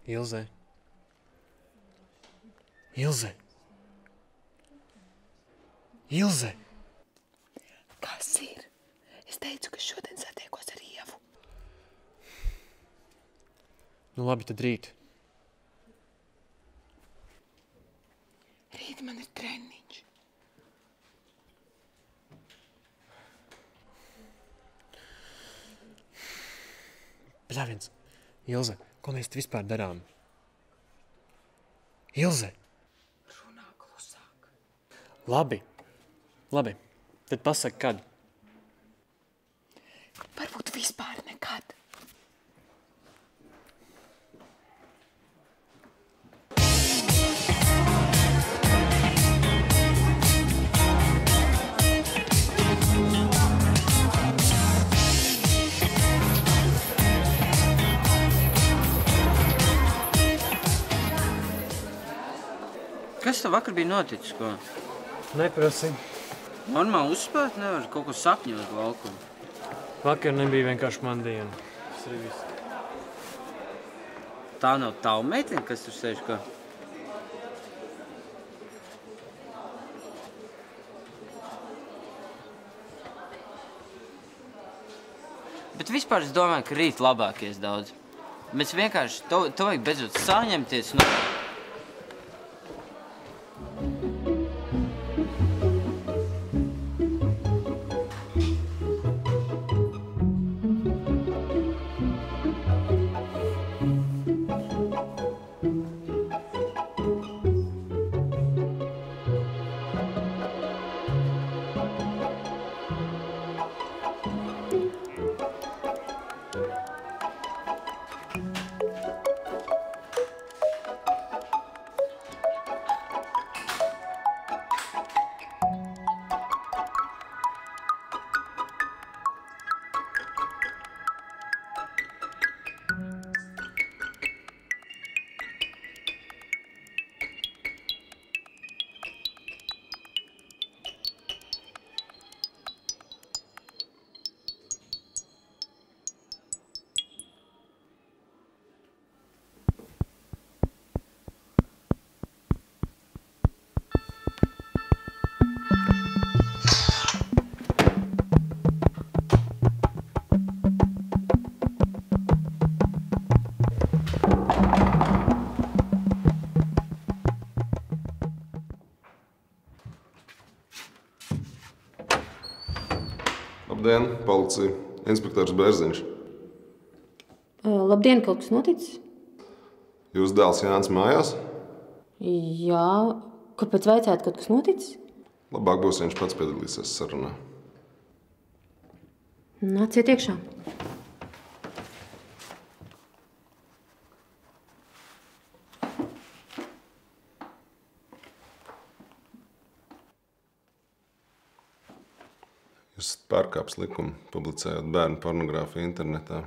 Ilze. Ilze. Ilze. Kas ir? Es teicu, ka šodien satiekos ar Ievu. Nu labi, tad rīt. Rīt man ir treniņš. Bļāviens. Ilze, ko mēs te vispār darām? Ilze! Runā klusāk. Labi. Labi. Tad pasaka, kad. Varbūt vispār nekad. Kas tev vakar bija noticis, ko? Neprasi. Normāli uzspēt nevar, kaut ko sapņot laukumu. Vakar nebija vienkārši man diena. Tas arī viss. Tā nav tava meitene, kas tur sēž, ko? Bet vispār es domāju, ka rīt labākies daudz. Mēs vienkārši, to vajag beidzot saņemties no... Labdien, policija. Inspektors Bērziņš. Labdien, kaut kas noticis? Jūs dēls Jānis mājās? Jā, kāpēc vaicājat, kaut kas noticis? Labāk būs, ja viņš pats piedalīsies sarunā. Nāciet iekšā. Jūs esat pārkāpis likumu, publicējot bērnu pornogrāfiju internetā.